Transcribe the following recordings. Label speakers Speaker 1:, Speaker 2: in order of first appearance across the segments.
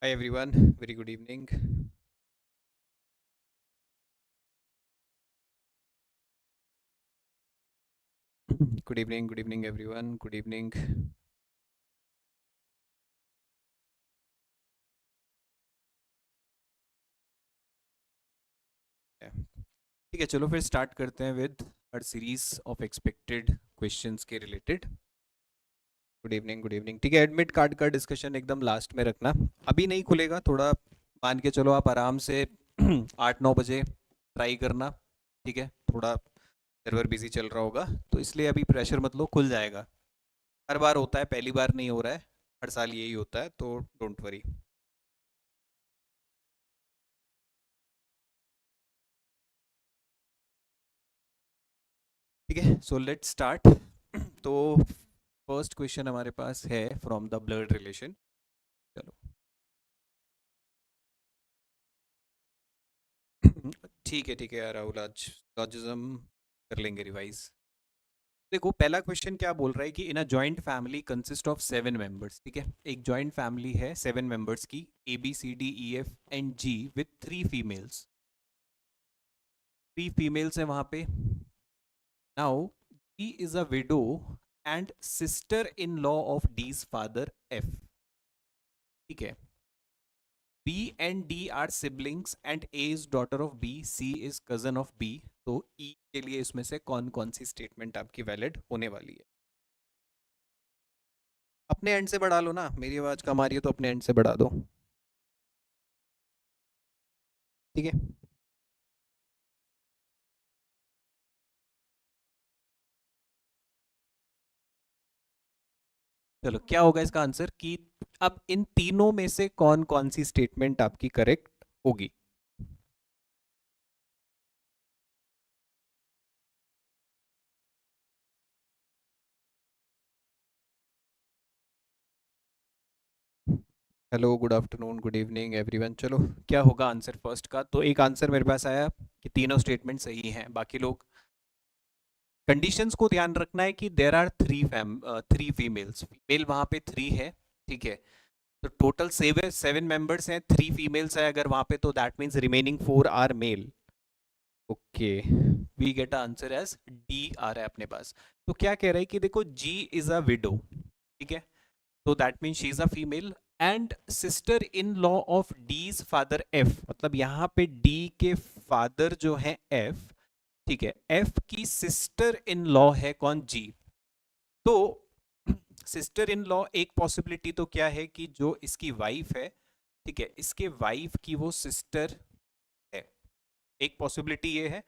Speaker 1: Hi everyone, very good evening. Good evening everyone. Good evening. Yeah. ठीक है, चलो फिर स्टार्ट करते हैं with our series of expected questions के रिलेटेड. Good evening. ठीक है, एडमिट कार्ड का डिस्कशन एकदम लास्ट में रखना. अभी नहीं खुलेगा, थोड़ा मान के चलो आप आराम से 8-9 बजे ट्राई करना. ठीक है, थोड़ा सर्वर बिजी चल रहा होगा तो इसलिए अभी प्रेशर मत लो, खुल जाएगा. हर बार होता है, पहली बार नहीं हो रहा है, हर साल यही होता है, तो डोंट वरी. ठीक है, सो लेट्स स्टार्ट. तो फर्स्ट क्वेश्चन हमारे पास है फ्रॉम द ब्लड रिलेशन. चलो. ठीक है यार राहुल, आज लॉजिज्म कर लेंगे रिवाइज. देखो, पहला क्वेश्चन क्या बोल रहा है कि in a joint family consist of 7 members. ठीक है, एक जॉइंट फैमिली है 7 मेंबर्स की, ABCDEF and G with 3 females. 3 females है वहां पे. Now G is a window and sister in law of D's father F. ठीक है. B and D are siblings and A is daughter of B, C is cousin of B. तो E के लिए इसमें से कौन कौन सी स्टेटमेंट आपकी वैलिड होने वाली है? अपने एंड से बढ़ा लो ना, मेरी आवाज कम आ रही है तो अपने एंड से बढ़ा दो. ठीक है. चलो, क्या होगा इसका आंसर कि अब इन तीनों में से कौन कौन सी स्टेटमेंट आपकी करेक्ट होगी? Hello, good afternoon, good evening everyone. चलो, क्या होगा आंसर फर्स्ट का? तो एक आंसर मेरे पास आया कि तीनों स्टेटमेंट सही हैं. बाकी लोग कंडीशंस को ध्यान रखना है कि देर आर 3 फीमेल्स. फीमेल वहां पे 3 है. ठीक है. तो टोटल 7 मेंबर्स हैं, 3 फीमेल्स है अगर वहां पे, तो that means remaining 4 are male. Okay, we get answer as D आ रहा है अपने पास. तो क्या कह रहा है कि देखो, जी इज अ विडो. ठीक है. तो that means she is a female and sister in law of D's father F. मतलब यहाँ पे डी के फादर जो है एफ. ठीक है, एफ की सिस्टर इन लॉ है कौन? जी. तो सिस्टर इन लॉ एक पॉसिबिलिटी तो क्या है कि जो इसकी वाइफ है, ठीक है, इसके वाइफ की वो सिस्टर है. एक पॉसिबिलिटी ये है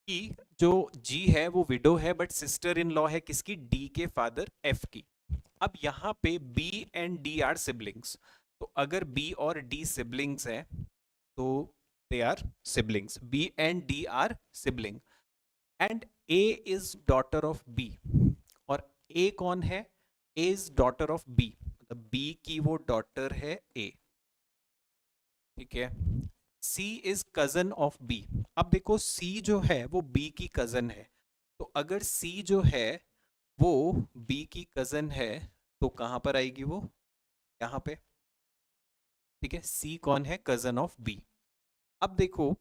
Speaker 1: कि जो जी है वो विडो है बट सिस्टर इन लॉ है किसकी? डी के फादर एफ की. अब यहाँ पे B and D are siblings. तो अगर बी और डी सिबलिंग्स हैं तो they are siblings. B and D are sibling and A is daughter of B. और ए कौन है? A is daughter of B, मतलब बी की वो डॉटर है ए. ठीक है. C is cousin of B. अब देखो, सी जो है वो बी की कजन है. तो अगर सी जो है वो बी की कजन है तो कहां पर आएगी वो? यहाँ पे. ठीक है, सी कौन है? Cousin of B. अब देखो,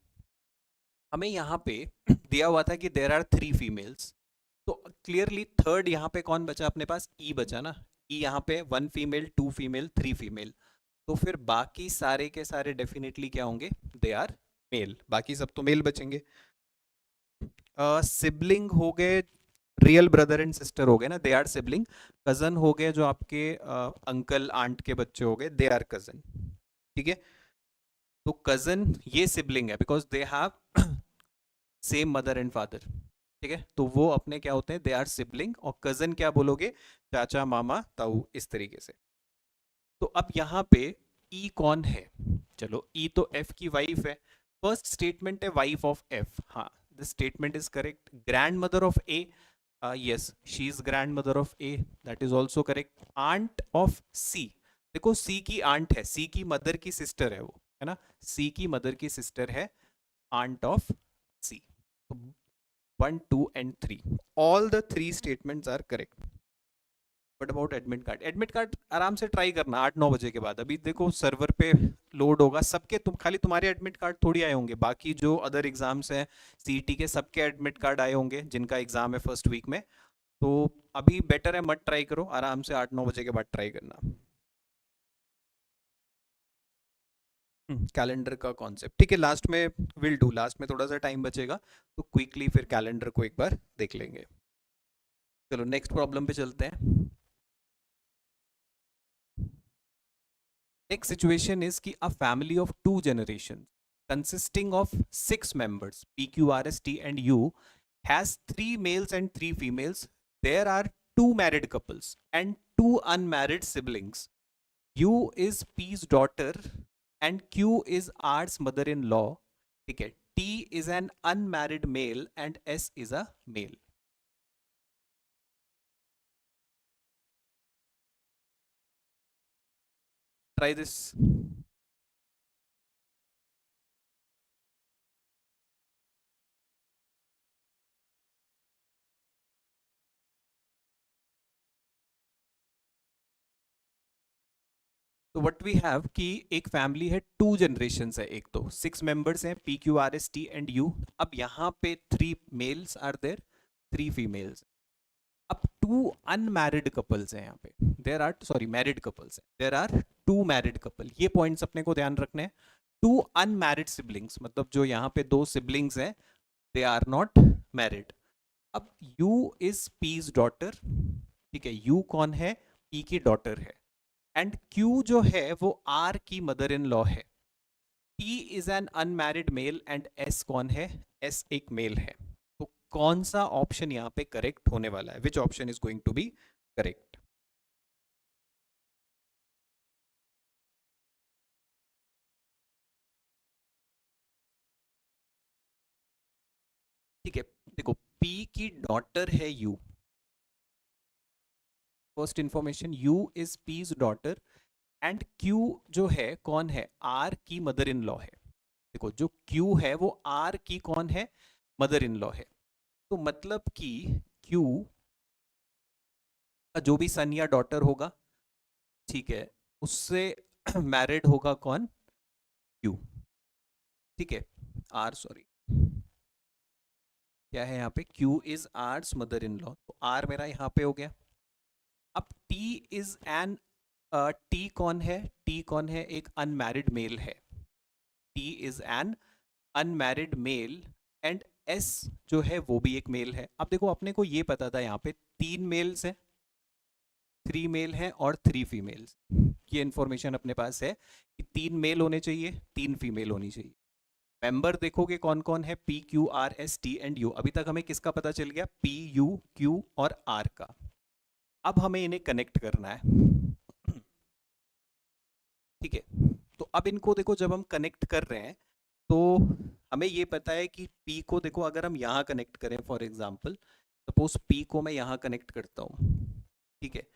Speaker 1: हमें यहाँ पे दिया हुआ था कि देर आर 3 फीमेल्स. तो क्लियरली थर्ड यहाँ पे कौन बचा अपने पास? ई बचा ना. ई यहाँ पे 1 फीमेल, 2 फीमेल, 3 फीमेल. तो फिर बाकी सारे के सारे डेफिनेटली क्या होंगे? They are male. बाकी सब तो मेल बचेंगे. सिबलिंग हो गए, रियल ब्रदर एंड सिस्टर हो गए ना, दे आर सिबलिंग. कजन हो गए जो आपके अंकल आंट के बच्चे हो गए, दे आर कजन. ठीक है. तो कजन ये सिबलिंग है because they have same mother and father. ठीक है, तो वो अपने क्या होते हैं? They are sibling. और कजन क्या बोलोगे? चाचा, मामा, ताऊ, इस तरीके से. तो अब यहाँ पे ई कौन है? चलो, ई तो एफ की वाइफ है. फर्स्ट स्टेटमेंट है वाइफ ऑफ एफ. हाँ, this statement is correct. Grandmother of A, yes, she is grandmother of A, that is also correct. Aunt of C. देखो, सी की आंट है, सी की mother की sister है वो, है ना. सी की मदर की सिस्टर है aunt of C. 1, 2 and 3, all the 3 statements are correct. But about admit card आराम से ट्राई करना 8-9 बजे के बाद। अभी देखो सर्वर पे लोड होगा सबके, तुम खाली तुम्हारे एडमिट कार्ड थोड़ी आए होंगे, बाकी जो अदर एग्जाम्स हैं सीईटी के सबके एडमिट कार्ड आए होंगे जिनका एग्जाम है फर्स्ट वीक में। तो अभी बेटर है मत ट्राई करो, आराम से 8-9 बजे के बाद ट्राई करना। कैलेंडर का कॉन्सेप्ट ठीक है, लास्ट में विल डू, लास्ट में थोड़ा सा टाइम बचेगा तो क्विकली फिर कैलेंडर को एक बार देख लेंगे। चलो नेक्स्ट प्रॉब्लम पे चलते हैं। नेक्स्ट सिचुएशन इज कि a family of 2 generations consisting of 6 members P Q R S T and U has 3 males and 3 females. There are 2 married couples and 2 unmarried siblings. U is P's daughter and Q is R's mother-in-law. ठीक है, T is an unmarried male and S is a male. Try this. तो what we have कि एक family है, 2 generations है, एक तो 6 members हैं P Q R S T and U। अब यहाँ पे 3 males आर देयर, 3 females। अब 2 unmarried couples हैं यहाँ पे, there are sorry married couples हैं, देयर आर 2 married couple। ये पॉइंट्स अपने को ध्यान रखने हैं। 2 unmarried siblings मतलब जो यहाँ पे 2 siblings हैं दे आर नॉट मैरिड। अब U इज P's डॉटर, ठीक है, U कौन है, P की डॉटर है, एंड Q जो है वो R की मदर इन लॉ है। T is an unmarried male and S कौन है, S एक मेल है। तो कौन सा ऑप्शन यहाँ पे करेक्ट होने वाला है, which option is going to be correct? ठीक है, देखो P की डॉटर है U, first information U is P's daughter and Q जो है कौन है, R की मदर इन लॉ है। देखो जो Q है वो R की कौन है, मदर इन लॉ है। तो मतलब कि Q का जो भी सन या डॉटर होगा, ठीक है, उससे मैरिड होगा कौन, Q। ठीक है, R सॉरी क्या है यहाँ पे, Q is hours mother in law, तो R मेरा यहाँ पे हो गया। अब T इज एन, T कौन है, T कौन है, एक अनमैरिड मेल है, T is an unmarried male and S जो है वो भी एक मेल है। अब देखो अपने को ये पता था यहाँ पे 3 मेल्स हैं, 3 मेल हैं और 3 फीमेल्स। ये इंफॉर्मेशन अपने पास है कि 3 मेल होने चाहिए, 3 फीमेल होनी चाहिए। मेंबर देखोगे कौन कौन है, P Q R S T and U। अभी तक हमें किसका पता चल गया, P U Q और R का। अब हमें इन्हें कनेक्ट करना है, ठीक है। तो अब इनको देखो जब हम कनेक्ट कर रहे हैं तो हमें ये पता है कि P को देखो अगर हम यहाँ कनेक्ट करें, फॉर एग्जांपल सपोज P को मैं यहाँ कनेक्ट करता हूँ, ठीक है,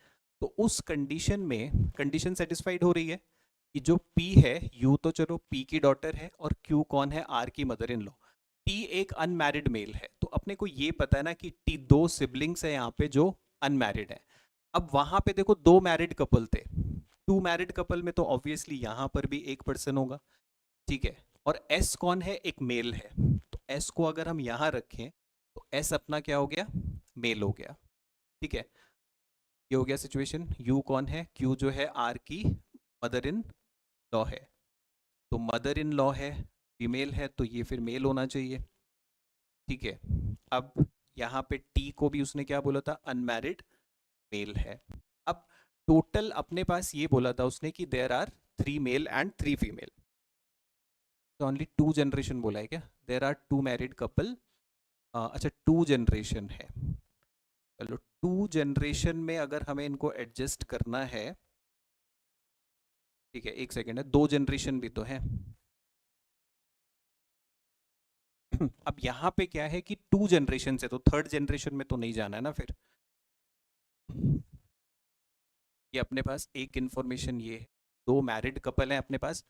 Speaker 1: तो उस कंडीशन में कंडीशन सेटिस्फाइड हो रही है कि जो P है, U तो चलो P की डॉटर है और Q कौन है, R की मदर इन लॉ, T एक अनमैरिड मेल है। तो अपने को ये पता है ना कि T 2 सिबलिंग्स है यहाँ पे जो अनमैरिड है। अब वहां पे देखो 2 मैरिड कपल थे, 2 मैरिड कपल में तो ऑब्वियसली यहाँ पर भी एक पर्सन होगा, ठीक है, और S कौन है, एक मेल है। तो S को अगर हम यहाँ रखें तो S अपना क्या हो गया, मेल हो गया, ठीक है। ये हो गया सिचुएशन। U कौन है, Q जो है R की मदर इन लॉ है, तो मदर इन लॉ है, फीमेल है, तो ये फिर मेल होना चाहिए, ठीक है। अब यहाँ पे T को भी उसने क्या बोला था, अनमैरिड मेल है। अब टोटल अपने पास ये बोला था उसने कि there are 3 male and 3 female, तो ओनली 2 जनरेशन बोला है क्या, देयर आर 2 मैरिड कपल। अच्छा 2 जनरेशन है, चलो 2 जनरेशन में अगर हमें इनको एडजस्ट करना है, ठीक है, एक सेकेंड है, 2 जनरेशन भी तो है। अब यहाँ पे क्या है कि 2 जनरेशन से तो 3rd जनरेशन में तो नहीं जाना है ना फिर। ये अपने पास एक इंफॉर्मेशन ये है, 2 मैरिड कपल है अपने पास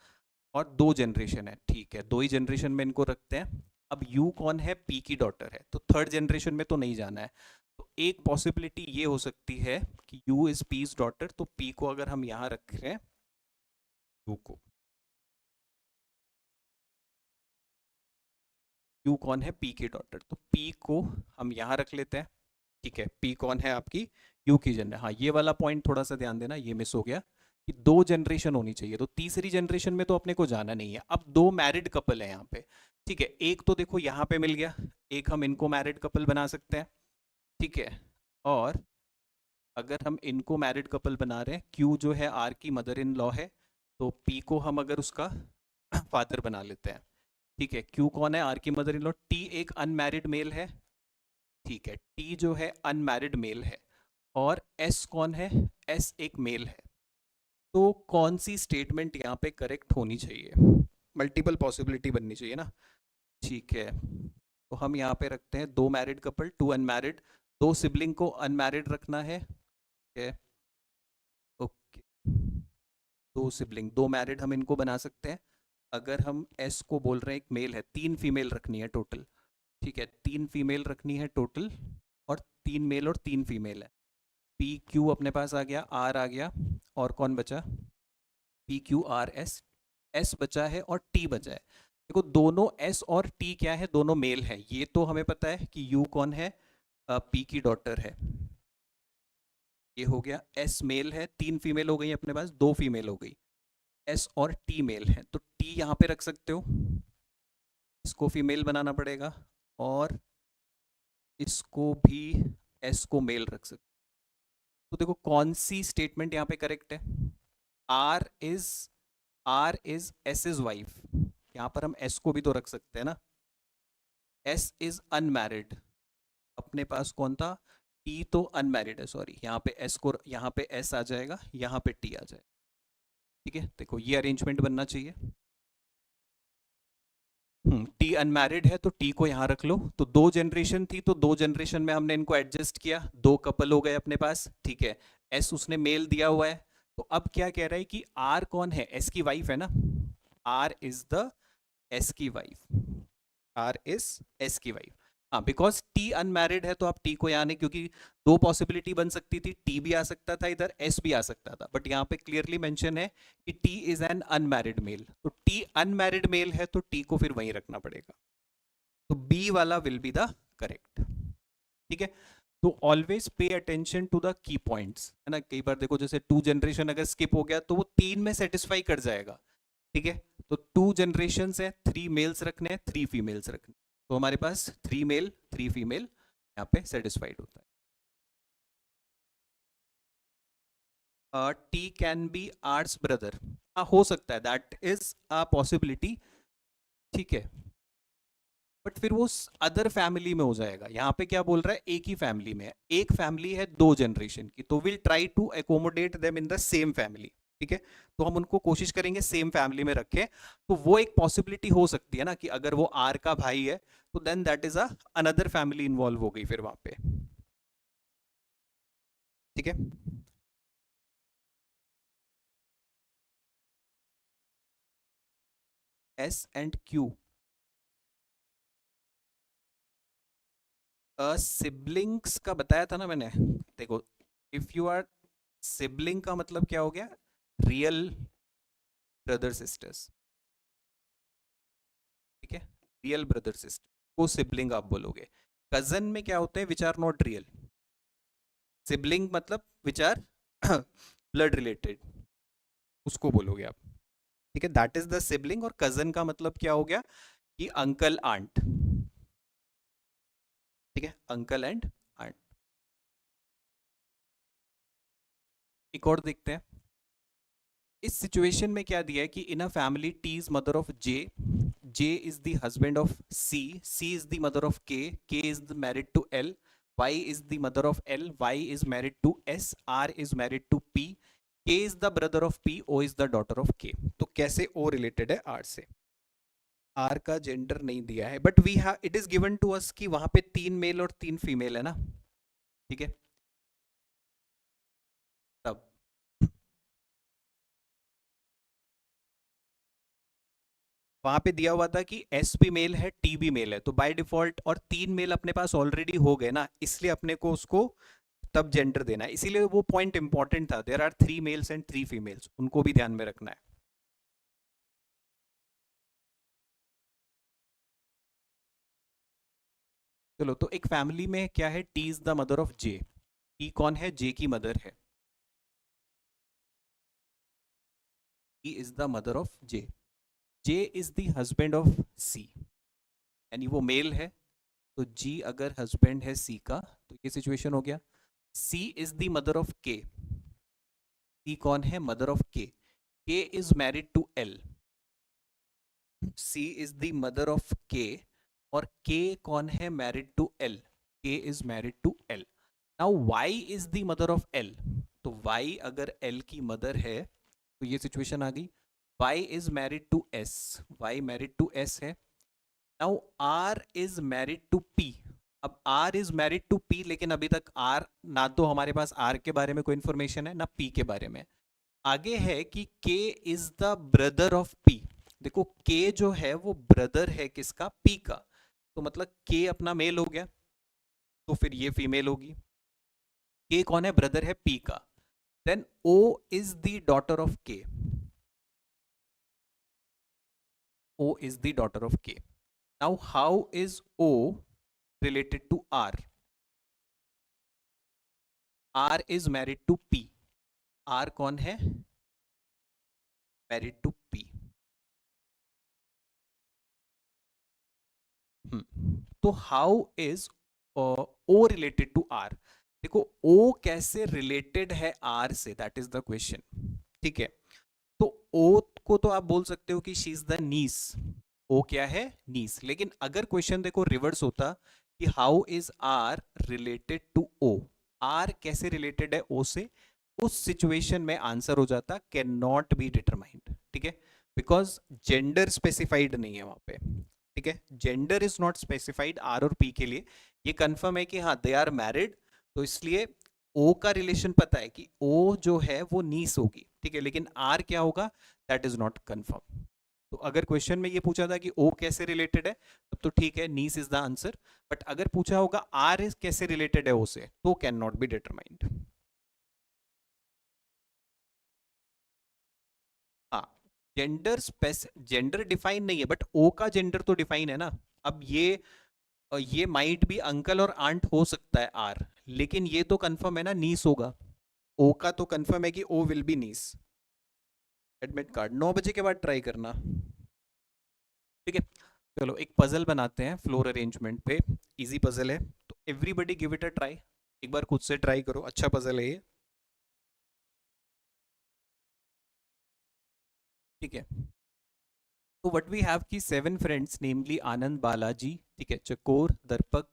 Speaker 1: और 2 जनरेशन है, ठीक है, 2 ही जनरेशन में इनको रखते हैं। अब U कौन है, P की डॉटर है, तो 3rd जनरेशन में तो नहीं जाना है, तो एक पॉसिबिलिटी ये हो सकती है कि U इज P's डॉटर, तो P को अगर हम यहाँ रख रहे हैं, U को, U कौन है? P की डॉटर, तो P को हम यहाँ रख लेते हैं। ठीक है, P कौन है? आपकी U की जनरेशन। हाँ, ये वाला पॉइंट थोड़ा सा ध्यान देना, ये मिस हो गया कि 2 जनरेशन होनी चाहिए, तो तीसरी जनरेशन में तो अपने को जाना नहीं है। अब 2 मैरिड कपल है यहाँ पे। ठीक है, एक तो देखो यहाँ पे मिल गया, एक हम इनको मैरिड कपल बना सकते हैं। ठीक है, और अगर हम इनको मैरिड कपल बना रहे हैं, Q जो है R की मदर इन लॉ है, तो P को हम अगर उसका फादर बना लेते हैं। ठीक है, Q कौन है? R की मदर इन लॉ। T एक अनमैरिड मेल है। ठीक है, T जो है अनमैरिड मेल है, और S कौन है? S एक मेल है। तो कौन सी स्टेटमेंट यहाँ पे करेक्ट होनी चाहिए? मल्टीपल पॉसिबिलिटी बननी चाहिए ना। ठीक है, तो हम यहाँ पे रखते हैं 2 मैरिड कपल, 2 अनमैरिड, 2 सिबलिंग को अनमैरिड रखना है। ठीक है, ओके, 2 सिबलिंग, 2 मैरिड हम इनको बना सकते हैं। अगर हम S को बोल रहे हैं एक मेल है, 3 फीमेल रखनी है टोटल। ठीक है, 3 फीमेल रखनी है टोटल, और 3 मेल और 3 फीमेल है। पी क्यू अपने पास आ गया, आर आ गया, और कौन बचा? P Q R S, S बचा है और टी बचा है। देखो दोनों एस और टी क्या है? दोनों मेल है। ये तो हमें पता है कि यू कौन है? पी की डॉटर है। ये हो गया, एस मेल है, 3 फीमेल हो गई अपने पास, 2 फीमेल हो गई। एस और टी मेल है, तो टी यहाँ पे रख सकते हो, इसको फीमेल बनाना पड़ेगा, और इसको भी एस को मेल रख सकते हो। तो देखो कौन सी स्टेटमेंट यहाँ पे करेक्ट है? R is S is wife. यहाँ पर हम एस को भी तो रख सकते हैं ना। एस इज अनमैरिड, अपने पास कौन था? टी तो अनमैरिड है, सॉरी, यहाँ पे एस को, यहाँ पे एस आ जाएगा, यहाँ पे टी आ जाएगा। ठीक है, देखो ये अरेंजमेंट बनना चाहिए। टी अनमैरिड है तो टी को यहाँ रख लो। तो 2 जनरेशन थी, तो 2 जनरेशन में हमने इनको एडजस्ट किया, 2 कपल हो गए अपने पास। ठीक है, एस उसने मेल दिया हुआ है, तो अब क्या कह रहा है कि आर कौन है? एस की वाइफ है ना। आर इज द एस की वाइफ, आर इज एस की वाइफ। हाँ, बिकॉज टी अनमैरिड है तो आप टी को यहाँ नहीं, क्योंकि 2 पॉसिबिलिटी बन सकती थी, टी भी आ सकता था इधर, एस भी आ सकता था, बट यहाँ पे क्लियरली मेंशन है कि T is an unmarried mail, तो टी अनमैरिड मेल है तो टी को फिर वहीं रखना पड़ेगा। तो बी वाला विल बी द करेक्ट। ठीक है, तो always pay attention to the key points, है ना। कई बार देखो जैसे 2 जनरेशन अगर स्किप हो गया तो वो 3 में सेटिस्फाई कर जाएगा। ठीक है, तो 2 जनरेशन है, 3 मेल्स रखने हैं, 3 फीमेल्स रखने, तो हमारे पास 3 मेल 3 फीमेल यहाँ पे सेटिस्फाइड होता है। T can be arts brother, हाँ हो सकता है, दैट इज अ पॉसिबिलिटी। ठीक है, बट फिर वो अदर फैमिली में हो जाएगा। यहाँ पे क्या बोल रहा है? एक ही फैमिली में है, एक फैमिली है 2 जनरेशन की, तो will try to accommodate them in the same family. ठीक है, तो हम उनको कोशिश करेंगे सेम फैमिली में रखें। तो वो एक पॉसिबिलिटी हो सकती है ना, कि अगर वो आर का भाई है तो then that is a another family involve हो गई फिर वहां पे। ठीक है, एस एंड क्यू, सिबलिंग्स का बताया था ना मैंने। देखो, इफ यू आर, सिबलिंग का मतलब क्या हो गया? Real brother sisters. ठीक है, रियल ब्रदर सिस्टर को सिबलिंग आप बोलोगे। कजन में क्या होते हैं? Which are not real. Sibling मतलब विच आर ब्लड रिलेटेड, उसको बोलोगे आप। ठीक है, दैट इज द सिबलिंग। और कजन का मतलब क्या हो गया? कि अंकल आंट। ठीक है, अंकल एंड आंट। एक और देखते हैं, इस सिचुएशन में क्या दिया है कि in a family T is mother of J, J is the husband of C, C is the mother of K is the married to L, y is the mother of L, y is married to S, R is married to P, K is the brother of P, O is the daughter of K। तो कैसे O related है R से? R का gender नहीं दिया है, but we have, it is given to us कि वहां पे 3 मेल और 3 फीमेल है ना। ठीक है, तब वहां पे दिया हुआ था कि एस भी मेल है टी भी मेल है, तो बाय डिफॉल्ट, और 3 मेल अपने पास ऑलरेडी हो गए ना, इसलिए अपने को उसको तब जेंडर देना है, इसीलिए वो पॉइंट इंपॉर्टेंट था। There are 3 males and 3 females, उनको भी ध्यान में रखना है। चलो, तो एक फैमिली में क्या है, T is the mother of J. T कौन है, जे की मदर है। T is the mother of J. J is the husband of C, यानी वो मेल है। तो जी अगर हस्बैंड है सी का, तो ये सिचुएशन हो गया। C is the mother of K. C कौन है, mother of K. K is married to L. C is the mother of K, और के कौन है, married to L. K is married to L. Now Y is the mother of L. तो Y अगर L की mother है, तो ये situation आ गई। Y is married to S. Y married to S है। Now are is married to P. अब R is married to P, लेकिन अभी तक आर, ना तो हमारे पास आर के बारे में कोई इंफॉर्मेशन है, ना पी के बारे में। आगे है कि के is the brother of P. देखो, के जो है वो ब्रदर है किसका, पी का। तो मतलब के अपना मेल हो गया, तो फिर ये फीमेल होगी। के कौन है, ब्रदर है पी का। Then O is the daughter of K. O is the daughter of K. Now how is O related to R. R is married to P. R कौन है, मैरिड टू पी। तो how is O related to R. देखो, O कैसे related है are से, that is the question. ठीक है, तो ओ को तो आप बोल सकते हो कि शी इज द नीस। ओ क्या है, नीस। लेकिन अगर क्वेश्चन देखो रिवर्स होता कि how is R related to O, R कैसे रिलेटेड है ओ से, उस सिचुएशन में आंसर हो जाता कैन नॉट बी डिटरमाइंड। ठीक है, बिकॉज जेंडर स्पेसिफाइड नहीं है वहां पे। ठीक है, gender is not specified R और पी के लिए। ये कंफर्म है कि हाँ दे आर मैरिड, तो इसलिए ओ का रिलेशन पता है कि ओ जो है वो नीस होगी। ठीक है, लेकिन आर क्या होगा, दैट इज नॉट कंफर्म। तो अगर क्वेश्चन में ये पूछा था कि ओ कैसे रिलेटेड है, तब तो ठीक है, नीस इज द आंसर। बट अगर पूछा होगा आर इज कैसे रिलेटेड है ओ से, तो कैन नॉट बी डिटरमाइंड। हाँ, जेंडर डिफाइन नहीं है, बट ओ का जेंडर तो डिफाइन है ना। अब ये माइट भी अंकल और आंट हो सकता है आर, लेकिन ये तो कंफर्म है ना, नीस होगा। ओ का तो कंफर्म है कि O will be niece. Admit card 9 बजे के बाद ट्राई करना। ठीक है, चलो एक पजल बनाते हैं फ्लोर अरेंजमेंट पे। इजी पजल है, तो everybody give it a try. एक बार खुद से ट्राई करो, अच्छा पजल है ये। ठीक है, तो व्हाट वी हैव की 7 फ्रेंड्स, नेमली आनंद, बालाजी, ठीक है, चकोर, Darpak,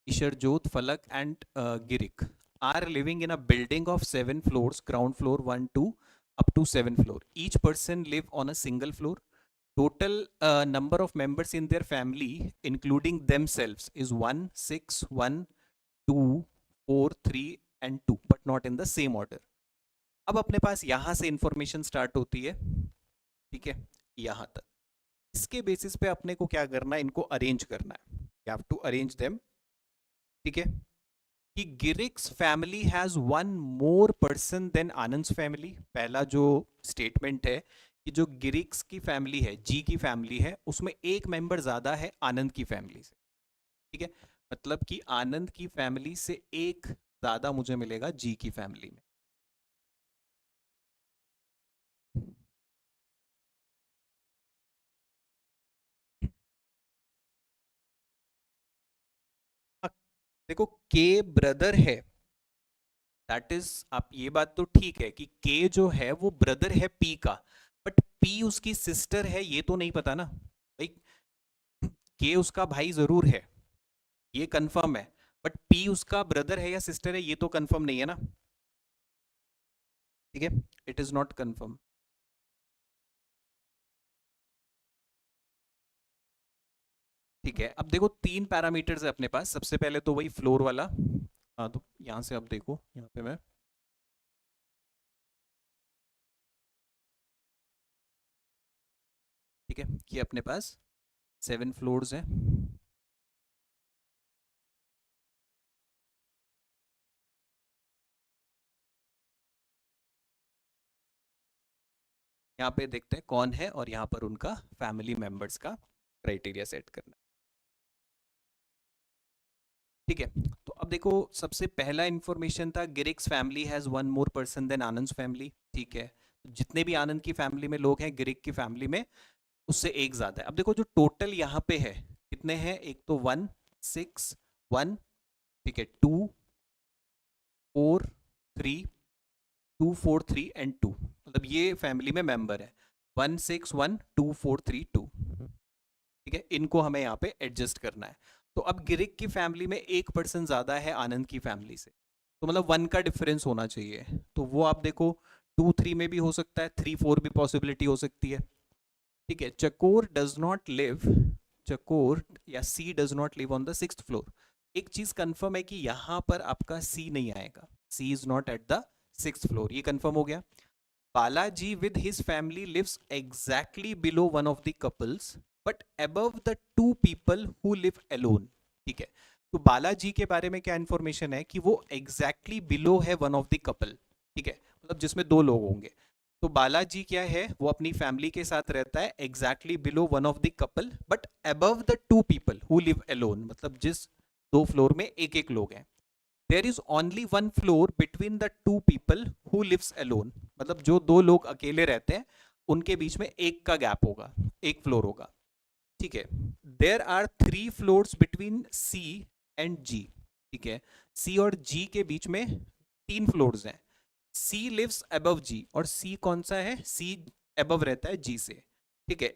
Speaker 1: Isharjot, Falak and Girik, are living in a building of 7 floors, ground floor 1 2 up to 7 floor. Each person live on a single floor. Total number of members in their family, including themselves, is 1 6 1 2 4 3 and 2, but not in the same order. अब अपने पास यहां से information start होती है। ठीक है, यहां तक। इसके बेसिस पे अपने को क्या करना है, इनको अरेंज करना है। You have to arrange them. ठीक है, कि Girik's family has one more person than Anand family. पहला जो स्टेटमेंट है कि जो गिरिक्स की फैमिली है, जी की फैमिली है, उसमें एक मेंबर ज्यादा है आनंद की फैमिली से। ठीक है, मतलब कि आनंद की फैमिली से एक ज्यादा मुझे मिलेगा जी की फैमिली में। हाँ, देखो, के ब्रदर है, दैट इज, आप ये बात तो ठीक है कि के जो है वो ब्रदर है पी का, बट पी उसकी सिस्टर है ये तो नहीं पता ना भाई। के उसका भाई जरूर है, ये कंफर्म है, बट पी उसका ब्रदर है या सिस्टर है ये तो कंफर्म नहीं है ना। ठीक है, इट इज नॉट कंफर्म। ठीक है, अब देखो 3 पैरामीटर्स है अपने पास। सबसे पहले तो वही फ्लोर वाला। हाँ, तो यहां से अब देखो, यहाँ पे मैं, ठीक है, कि अपने पास 7 फ्लोर्स हैं। यहाँ पे देखते हैं कौन है और यहाँ पर उनका फैमिली मेंबर्स का क्राइटेरिया सेट करना है। ठीक है, तो अब देखो सबसे पहला इंफॉर्मेशन था Girik's family has one more person than Anand family. ठीक है, जितने भी आनंद की फैमिली में लोग हैं गिरिक की फैमिली में उससे एक ज्यादा है। अब देखो जो टोटल यहाँ पे है कितने हैं, एक तो 1 6 1, ठीक है, 2 4 3 2 4 3 एंड 2, मतलब ये फैमिली में मेंबर है 1 6 1 2 4 3 2। ठीक है, इनको हमें यहाँ पे एडजस्ट करना है। तो अब गिरिक की फैमिली में एक पर्सन ज्यादा है आनंद की फैमिली से, तो मतलब 1 का डिफरेंस होना चाहिए। तो वो आप देखो 2 3 में भी हो सकता है, 3 4 भी पॉसिबिलिटी हो सकती है। ठीक है, चकोर डज नॉट लिव, चकोर या C does not live on the 6th floor. एक चीज कंफर्म है कि यहां पर आपका सी नहीं आएगा, C is not at the 6th floor, ये कंफर्म हो गया। Balaji with his family lives exactly below one of the couples but above the 2 people who live alone. ठीक है, तो बालाजी के बारे में क्या इंफॉर्मेशन है कि वो एग्जैक्टली बिलो है वन ऑफ द कपल। ठीक है, मतलब जिसमें 2 लोग होंगे। तो बालाजी क्या है, वो अपनी फैमिली के साथ रहता है exactly below one of the couple but above the 2 people who live alone, मतलब जिस 2 फ्लोर में एक एक लोग हैं। There is only 1 floor between the 2 people who lives alone, मतलब जो 2 लोग अकेले रहते हैं उनके बीच में एक का गैप होगा, एक फ्लोर होगा। ठीक है, there are 3 floors between C and G. ठीक है, सी और जी के बीच में 3 फ्लोर्स हैं। सी लिव्स अबव जी, और सी कौन सा है, सी अबव रहता है जी से। ठीक है,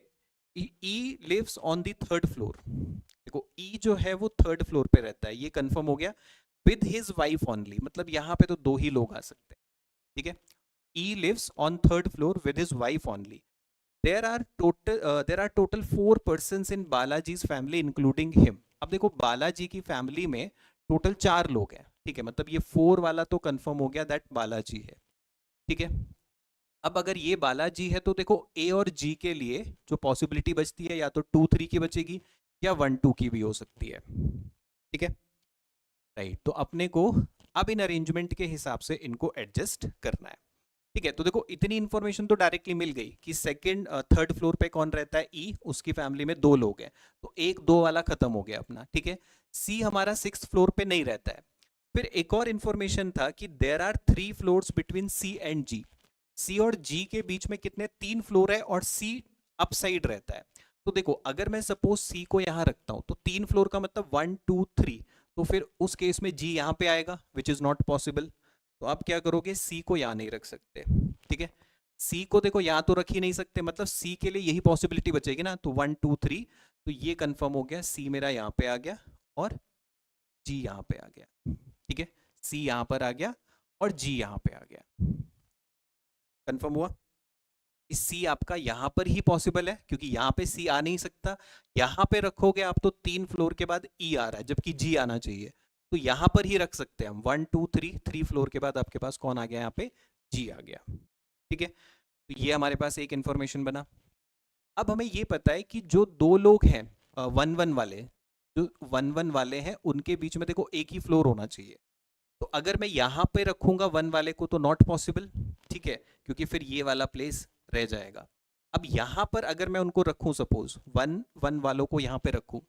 Speaker 1: E lives on the 3rd floor. देखो ई जो है वो 3rd फ्लोर पे रहता है, ये कंफर्म हो गया। विद हिज वाइफ ओनली, मतलब यहाँ पे तो 2 ही लोग आ सकते हैं। ठीक है, E lives on 3rd floor with his wife only. there are total 4 persons in बालाजी's family including him। अब देखो बालाजी की फैमिली में टोटल 4 लोग हैं। ठीक है, मतलब ये 4 वाला तो कंफर्म हो गया दैट बालाजी है। ठीक है, अब अगर ये बालाजी है तो देखो ए और जी के लिए जो पॉसिबिलिटी बचती है या तो 2 3 की बचेगी या 1 2 की भी हो सकती है। ठीक है, राइट, तो अपने को अब इन अरेंजमेंट के हिसाब से इनको एडजस्ट करना है। ठीक है, तो देखो इतनी इंफॉर्मेशन तो डायरेक्टली मिल गई कि 3rd फ्लोर पे कौन रहता है, ई, उसकी फैमिली में 2 लोग हैं, तो 1 2 वाला खत्म हो गया अपना। ठीक है, सी हमारा 6th फ्लोर पे नहीं रहता है। फिर एक और इंफॉर्मेशन था कि there are 3 floors between C and G. C और जी के बीच में कितने, 3 फ्लोर है और सी अपसाइड रहता है। तो देखो अगर मैं सपोज सी को यहां रखता हूं तो 3 फ्लोर का मतलब 1 2 3, तो फिर उस केस में जी यहां पे आएगा विच इज नॉट पॉसिबल। तो आप क्या करोगे, सी को यहां नहीं रख सकते। ठीक है, सी को देखो यहां तो रख ही नहीं सकते, मतलब सी के लिए यही पॉसिबिलिटी बचेगी ना, तो 1 2 3, तो ये कंफर्म हो गया, सी मेरा यहाँ पे आ गया और जी यहाँ पे आ गया। ठीक है, सी यहाँ पर आ गया और जी यहाँ पे आ गया। कंफर्म हुआ, सी आपका यहां पर ही पॉसिबल है क्योंकि यहां पे सी आ नहीं सकता। यहां पे रखोगे आप तो 3 फ्लोर के बाद ई आ रहा है जबकि जी आना चाहिए, तो यहां पर ही रख सकते हैं हम 1 2 3, 3 फ्लोर के बाद आपके पास कौन आ गया, यहाँ पे जी आ गया। ठीक है, तो ये हमारे पास एक इंफॉर्मेशन बना। अब हमें ये पता है कि जो 2 लोग हैं 1 1 वाले, जो 1 1 वाले हैं उनके बीच में देखो एक ही फ्लोर होना चाहिए। तो अगर मैं यहाँ पे रखूंगा 1 वाले को तो नॉट पॉसिबल। ठीक है, क्योंकि फिर ये वाला प्लेस रह जाएगा। अब यहाँ पर अगर मैं उनको रखूं, सपोज 1 1 वालों को यहाँ पे रखूं,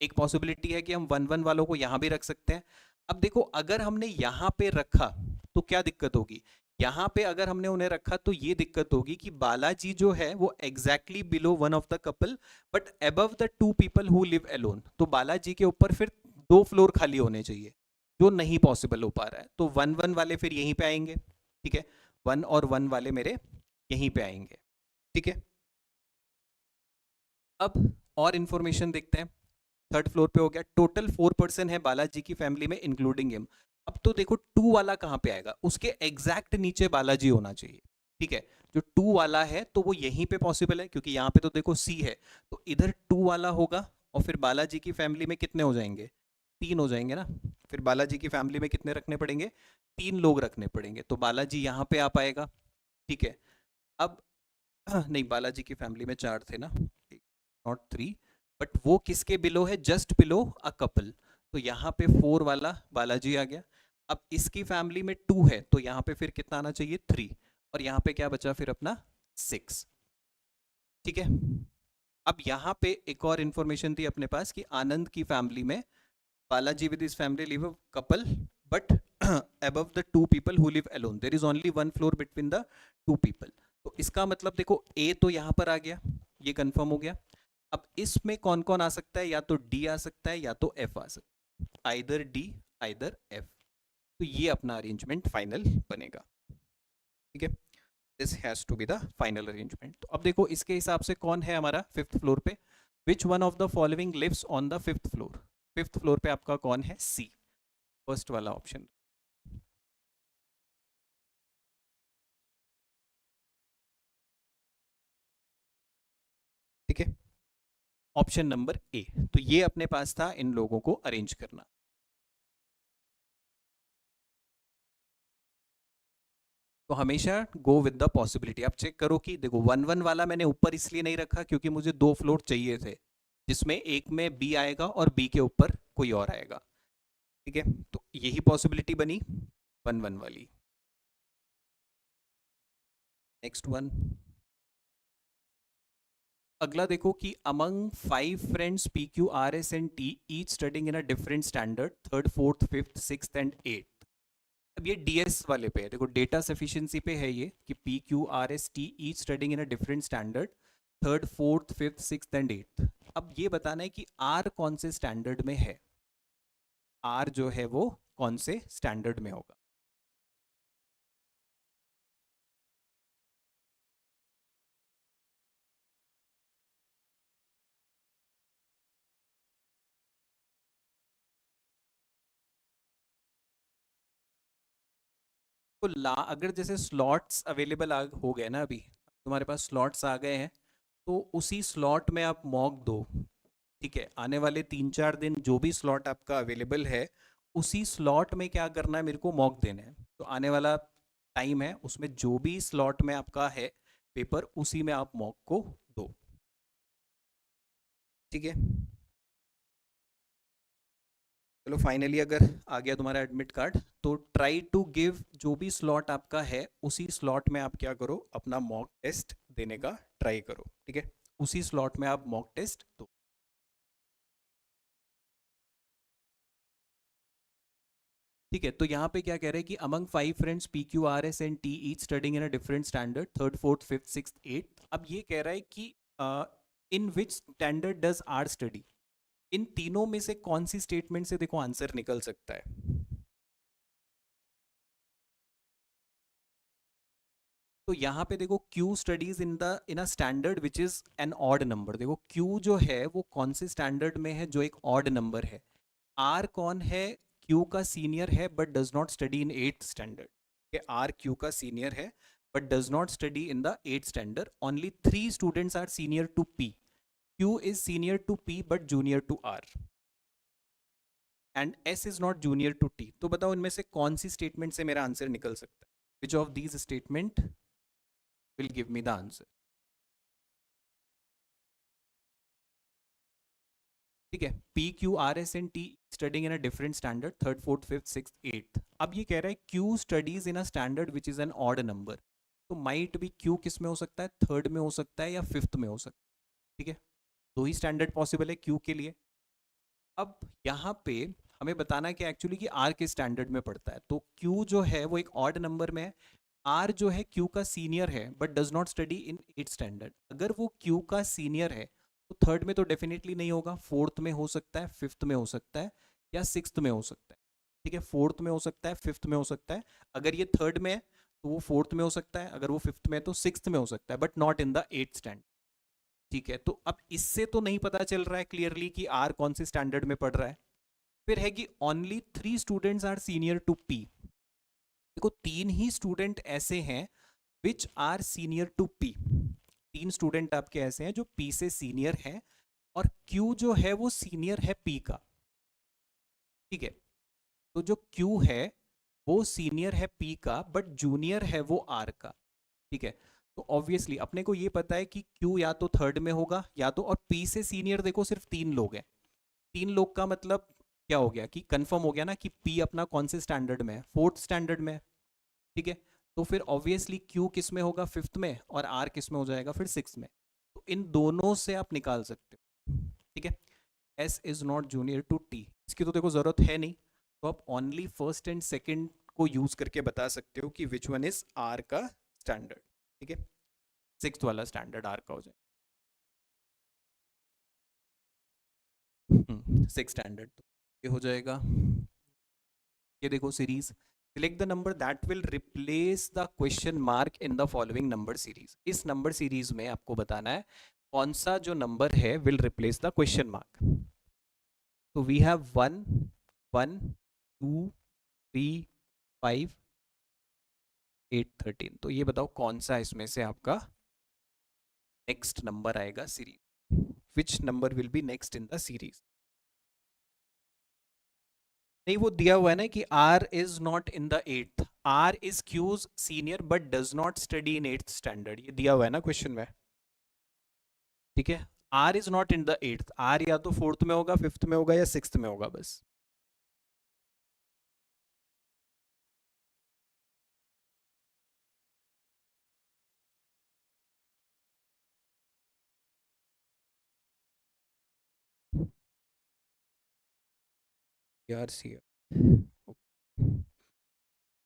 Speaker 1: एक पॉसिबिलिटी है कि हम 1 1 वालों को यहाँ भी रख सकते हैं। अब देखो अगर हमने यहाँ पे रखा तो क्या दिक्कत होगी, यहाँ पे अगर हमने उन्हें रखा तो ये दिक्कत होगी कि बालाजी जो है वो exactly below one of the couple but above the 2 people who live alone. तो बालाजी के ऊपर फिर 2 फ्लोर खाली होने चाहिए जो नहीं पॉसिबल हो पा रहा है, तो 1 1 वाले फिर यहीं पे आएंगे। ठीक है, 1 और 1 वाले मेरे यहीं पे आएंगे। ठीक है, अब और इंफॉर्मेशन देखते हैं। 3rd फ्लोर पे हो गया, टोटल 4 पर्सन है बालाजी की फैमिली में इंक्लूडिंग हिम। अब तो देखो 2 वाला कहाँ पे आएगा, उसके एग्जैक्ट नीचे बालाजी होना चाहिए। ठीक है, जो 2 वाला है तो वो यहीं पे पॉसिबल है क्योंकि यहाँ पे तो देखो सी है, तो इधर 2 वाला होगा और फिर बालाजी की फैमिली में कितने हो जाएंगे, 3 हो जाएंगे ना। फिर बालाजी की फैमिली में कितने रखने पड़ेंगे, 3 लोग रखने पड़ेंगे, तो बालाजी यहाँ पे आ पाएगा। ठीक है, अब नहीं बालाजी की फैमिली में 4 थे ना, नॉट 3, बट वो किसके बिलो है, जस्ट बिलो अ कपल, तो यहाँ पे 4 वाला बालाजी आ गया। अब इसकी फैमिली में 2 है तो यहाँ पे फिर कितना आना चाहिए, 3, और यहाँ पे क्या बचा फिर अपना 6। ठीक है, अब यहाँ पे एक और इंफॉर्मेशन थी अपने पास कि आनंद की फैमिली में Balaji with his family live a couple, but above the two people who live alone there is only one floor between the two people। तो इसका मतलब देखो A तो यहाँ पर आ गया, ये कंफर्म हो गया। अब इसमें कौन कौन आ सकता है, या तो D आ सकता है या तो F आ सकता है, आइदर D आइदर F। तो ये अपना अरेंजमेंट फाइनल बनेगा। ठीक है, this has to be the final arrangement. तो अब देखो इसके हिसाब से कौन है हमारा 5th फ्लोर पे, which one of the following lives on the 5th floor. 5th floor पे आपका कौन है, C, फर्स्ट वाला ऑप्शन। ठीक है, ऑप्शन नंबर ए। तो ये अपने पास था इन लोगों को अरेंज करना। तो हमेशा गो विद द पॉसिबिलिटी। आप चेक करो कि देखो 1-1 वाला मैंने ऊपर इसलिए नहीं रखा क्योंकि मुझे 2 फ्लोर चाहिए थे, जिसमें एक में बी आएगा और बी के ऊपर कोई और आएगा। ठीक है, तो यही पॉसिबिलिटी बनी 1-1 वाली। नेक्स्ट वन, अगला देखो कि among 5 friends P Q R S and T each studying in a different standard, 3rd 4th 5th 6th and 8th। अब ये डीएस वाले पे है, देखो डेटा सफिशिएंसी पे है ये कि P Q R S T each studying in a different standard, 3rd 4th 5th 6th and 8th। अब ये बताना है कि आर कौन से स्टैंडर्ड में है, आर जो है वो कौन से स्टैंडर्ड में होगा। तो अगर जैसे स्लॉट्स अवेलेबल हो गए ना, अभी तुम्हारे पास स्लॉट्स आ गए हैं, तो उसी स्लॉट में आप मॉक दो। ठीक है, आने वाले 3-4 दिन जो भी स्लॉट आपका अवेलेबल है, उसी स्लॉट में क्या करना है, मेरे को मॉक देना है। तो आने वाला टाइम है, उसमें जो भी स्लॉट में आपका है पेपर, उसी में आप मॉक को दो। ठीक है, चलो फाइनली अगर आ गया तुम्हारा एडमिट कार्ड, तो ट्राई टू गिव, जो भी स्लॉट आपका है उसी स्लॉट में आप क्या करो, अपना मॉक टेस्ट देने का ट्राई करो। ठीक है, उसी स्लॉट में आप मॉक टेस्ट दो। ठीक है, तो यहाँ पे क्या कह रहे हैं कि among 5 friends P Q R S and T each studying in a different standard, 3rd 4th 5th 6th 8th। अब ये कह रहा है कि in which standard does R study. इन तीनों में से कौन सी स्टेटमेंट से देखो आंसर निकल सकता है। तो यहाँ पे देखो Q studies in a standard which is an odd number. देखो Q जो है वो कौन से स्टैंडर्ड में है, जो एक ऑड नंबर है। R कौन है, Q का सीनियर है but does not study in 8th standard. R Q का सीनियर है but does not study in the 8th standard. Only 3 students are senior to P। Q is senior to P but junior to R and S is not junior to T। तो बताओ इनमें से कौन सी statement से मेरा answer निकल सकता है, which of these statement will give me the answer। ठीक है, P Q R S and T studying in a different standard, 3rd 4th 5th 6th 8th। अब ये कह रहा है Q studies in a standard which is an odd number. तो might भी Q किस में हो सकता है, 3rd में हो सकता है या 5th में हो सकता है। ठीक है, दो ही स्टैंडर्ड पॉसिबल है क्यू के लिए। अब यहाँ पे हमें बताना है कि एक्चुअली कि आर के स्टैंडर्ड में पड़ता है। तो क्यू जो है वो एक ऑड नंबर में है, आर जो है क्यू का सीनियर है but does not study in 8th standard. अगर वो क्यू का सीनियर है तो 3rd में तो डेफिनेटली नहीं होगा, 4th में हो सकता है, 5th में हो सकता है या 6th में हो सकता है। ठीक है, 4th में हो सकता है, 5th में हो सकता है। अगर ये 3rd में है तो वो 4th में हो सकता है, अगर वो 5th में है तो 6th में हो सकता है, but not in the 8th standard. ठीक है, तो अब इससे तो नहीं पता चल रहा है क्लियरली कि आर कौन से स्टैंडर्ड में पढ़ रहा है। फिर है कि only 3 students are senior to P. देखो 3 ही स्टूडेंट ऐसे हैं which are senior to P. 3 student आपके ऐसे हैं जो पी से सीनियर है और क्यू जो है वो सीनियर है पी का। ठीक है, तो जो क्यू है वो सीनियर है पी का बट जूनियर है वो आर का। ठीक है, तो ऑब्वियसली अपने को ये पता है कि क्यू या तो थर्ड में होगा या तो, और पी से सीनियर देखो सिर्फ 3 लोग हैं। 3 लोग का मतलब क्या हो गया कि कंफर्म हो गया ना कि पी अपना कौन से स्टैंडर्ड में है, फोर्थ स्टैंडर्ड में है। ठीक है, तो फिर ऑब्वियसली क्यू किस में होगा, फिफ्थ में, और आर किस में हो जाएगा फिर सिक्स में। तो इन दोनों से आप निकाल सकते हो। ठीक है, S is not junior to T, इसकी तो देखो जरूरत है नहीं, तो आप ओनली फर्स्ट एंड सेकंड को यूज करके बता सकते हो कि विच वन इज आर का स्टैंडर्ड। ठीक है, सिक्स्थ वाला स्टैंडर्ड आर का हो जाए सिक्स स्टैंडर्ड, तो ये हो जाएगा। ये देखो series, select the number that will replace the question mark in the following number series. इस नंबर सीरीज में आपको बताना है कौन सा जो नंबर है will replace the question mark. तो वी हैव 1 1 2 3 5 8 13, तो ये बताओ कौन सा इसमें से आपका नेक्स्ट नंबर आएगा series, which number will be next in the series. नहीं, वो दिया हुआ है ना कि R is not in the eighth, R is Q's senior but does not study in eighth standard, ये दिया हुआ है ना क्वेश्चन में। ठीक है, R is not in the eighth, R या तो फोर्थ में होगा, फिफ्थ में होगा, या सिक्स्थ में होगा बस। यार सी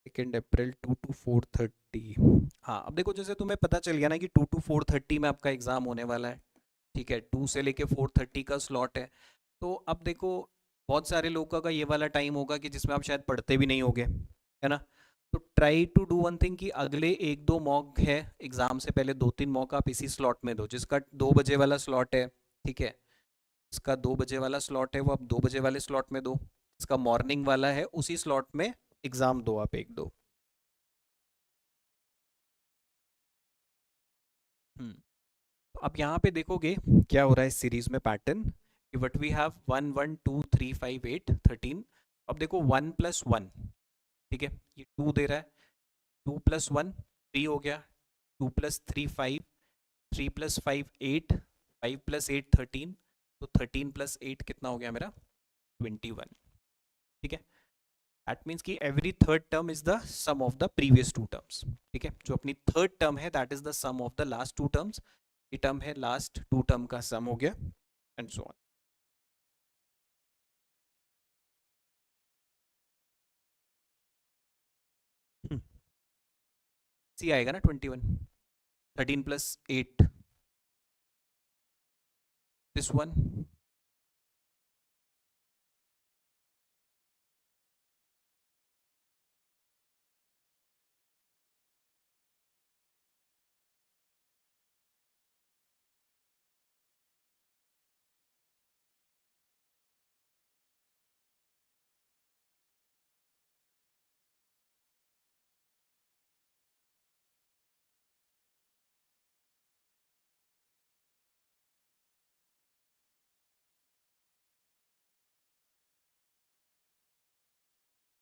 Speaker 1: 2 अप्रैल 2 to 4:30। हाँ, अब देखो जैसे तुम्हें पता चल गया ना कि 2 to 4:30 में आपका एग्जाम होने वाला है। ठीक है, 2 से लेके 4:30 का स्लॉट है। तो अब देखो बहुत सारे लोगों का ये वाला टाइम होगा कि जिसमें आप शायद पढ़ते भी नहीं होगे, है ना। तो try to do one thing कि अगले 1-2 मॉक है एग्जाम से पहले, 2-3 मॉक आप इसी स्लॉट में दो, जिसका 2 बजे वाला स्लॉट है। ठीक है, इसका 2 बजे वाला स्लॉट है वो आप 2 बजे वाले स्लॉट में दो, इसका मॉर्निंग वाला है उसी स्लॉट में एग्जाम दो आप, एक दो। तो अब यहाँ पे देखोगे क्या हो रहा है इस सीरीज में पैटर्न, कि वट वी हैव 1 1 2 3 5 8 13। अब देखो 1+1, ठीक है, ये 2 दे रहा है, 2+1 3 हो गया, 2+3 5, 3+5 8, 5+8 13, तो 13+8 कितना हो गया मेरा, 21। ठीक है, दैट मीन्स कि every third term is the sum of the previous two terms. ठीक है, जो अपनी थर्ड टर्म है that is the sum of the last two terms, ये टर्म है लास्ट टू टर्म का सम हो गया, एंड सो ऑन। सी आएगा ना 21, 13+8, दिस वन।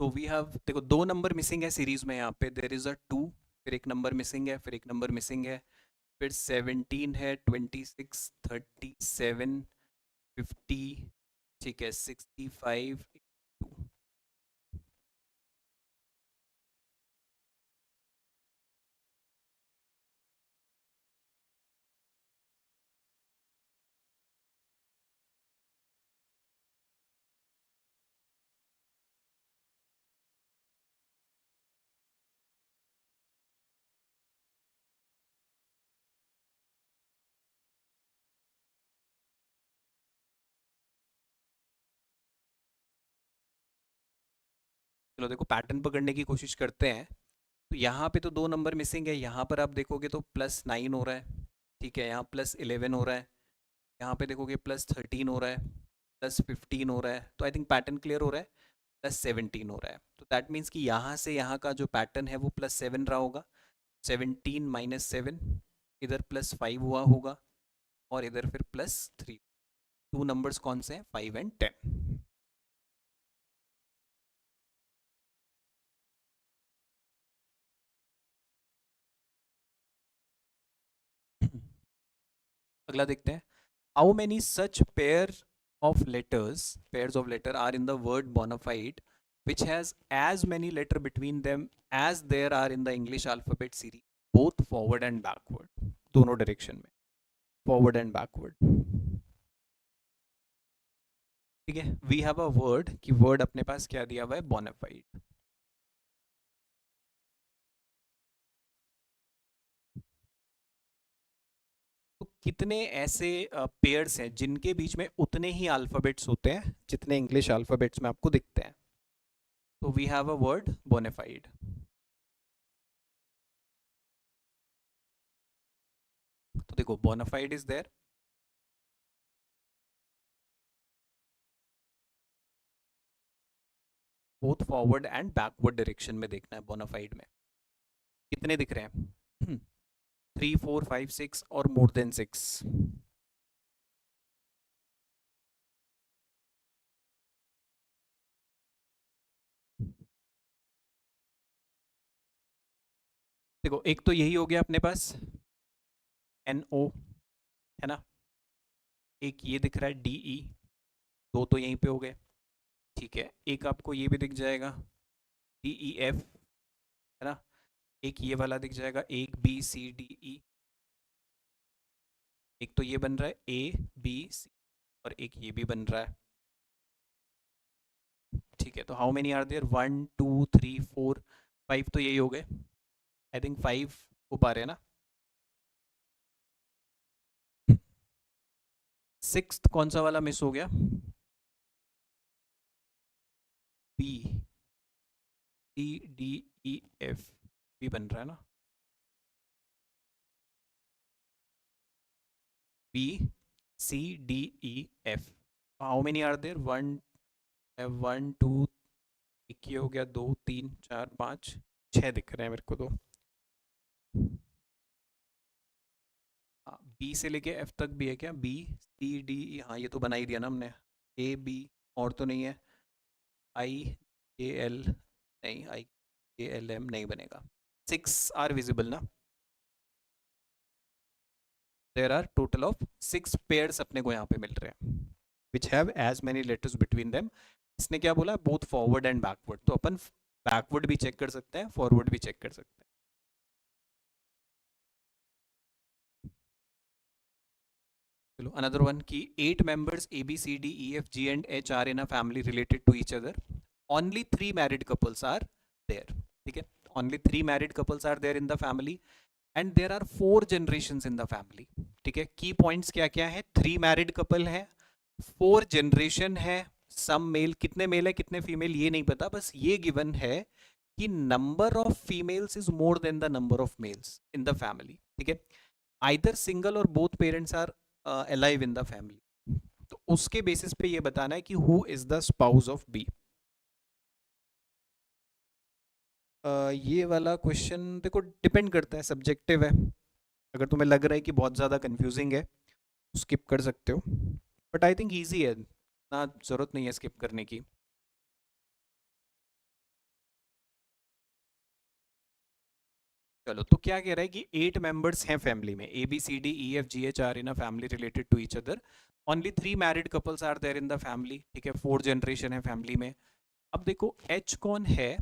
Speaker 1: तो वी हैव, देखो 2 नंबर मिसिंग है सीरीज में, यहाँ पे देर इज अ 2, फिर एक नंबर मिसिंग है, फिर एक नंबर मिसिंग है, फिर 17 है, 26, 37, 50, ठीक है, 65, चलो देखो पैटर्न पकड़ने की कोशिश करते हैं। तो यहाँ पे तो 2 नंबर मिसिंग है, यहाँ पर आप देखोगे तो +9 हो रहा है, ठीक है, यहाँ +11 हो रहा है, यहाँ पे देखोगे +13 हो रहा है, +15 हो रहा है, तो आई थिंक पैटर्न क्लियर हो रहा है, +17 हो रहा है। तो दैट मीन्स कि यहाँ से यहाँ का जो पैटर्न है वो +7 रहा होगा, 17 - 7, इधर +5 हुआ होगा, और इधर फिर +3। 2 नंबर्स कौन से हैं, 5 and 10। अगला देखते हैं, how many such pairs of letter are in the word bonafide which has as many letter between them as there are in the English alphabet series, both forward and backward, दोनों direction में, forward and backward. ठीक है, we have a word कि word अपने पास क्या दिया हुआ है, बोनाफाइड। तो कितने ऐसे पेयर्स हैं जिनके बीच में उतने ही अल्फाबेट्स होते हैं जितने इंग्लिश अल्फाबेट्स में आपको दिखते हैं? तो we have a word bonafide. तो देखो, bonafide is there, both forward and backward direction में देखना है। बोनाफाइड में कितने दिख रहे हैं? 3 4 5 6 और मोर देन 6। देखो, एक तो यही हो गया अपने पास NO, है ना, एक ये दिख रहा है DE, दो तो यहीं पे हो गए। ठीक है, एक आपको ये भी दिख जाएगा DEF, है ना, एक ये वाला दिख जाएगा ABCDE, एक तो ये बन रहा है ABC और एक ये भी बन रहा है। ठीक है, तो हाउ मेनी आर देयर, 1 2 3 4 5, तो यही हो गए। आई थिंक 5 हो पा रहे हैं ना। सिक्स्थ कौन सा वाला मिस हो गया? B CDEF भी बन रहा है ना, BCDEF। How many are there, 1 1 2, एक ये हो गया, 2 3 4 5 6 दिख रहे हैं मेरे को तो। बी से लेके एफ तक भी है क्या? BCDE, हाँ ये तो बना ही दिया ना हमने। AB और तो नहीं है, IAL नहीं, IALM नहीं बनेगा। 6 आर विजिबल ना, there are total of 6 pairs अपने को यहाँ पे मिल रहे हैं which have as many letters between them. इसने क्या बोला, बोथ फॉरवर्ड एंड बैकवर्ड, तो अपन बैकवर्ड भी चेक कर सकते हैं, फॉरवर्ड भी चेक कर सकते हैं। चलो अनदर वन की 8 members ABCDEFG and H are in a family related to each other, only 3 married couples are there। ठीक है, only 3 married couples are there in the family and there are 4 generations in the family। ठीक है, की points क्या क्या है, 3 married couple है, 4 generation है, सम मेल, कितने मेल है कितने फीमेल ये नहीं पता, बस ये गिवन है कि number of females is more than the number of males in the family. ठीक है, आइदर सिंगल और both parents are alive in the family, तो उसके बेसिस पे ये बताना है कि who is the spouse of B. ये वाला क्वेश्चन देखो डिपेंड करता है, सब्जेक्टिव है। अगर तुम्हें लग रहा है कि बहुत ज़्यादा कंफ्यूजिंग है स्किप कर सकते हो, बट आई थिंक ईजी है ना, ज़रूरत नहीं है स्किप करने की। चलो, तो क्या कह रहा है कि 8 मेंबर्स हैं फैमिली में, ABCDEFGH are in a family related to each other, only 3 married couples are there in the family. ठीक है, 4 जनरेशन है फैमिली में। अब देखो H कौन है,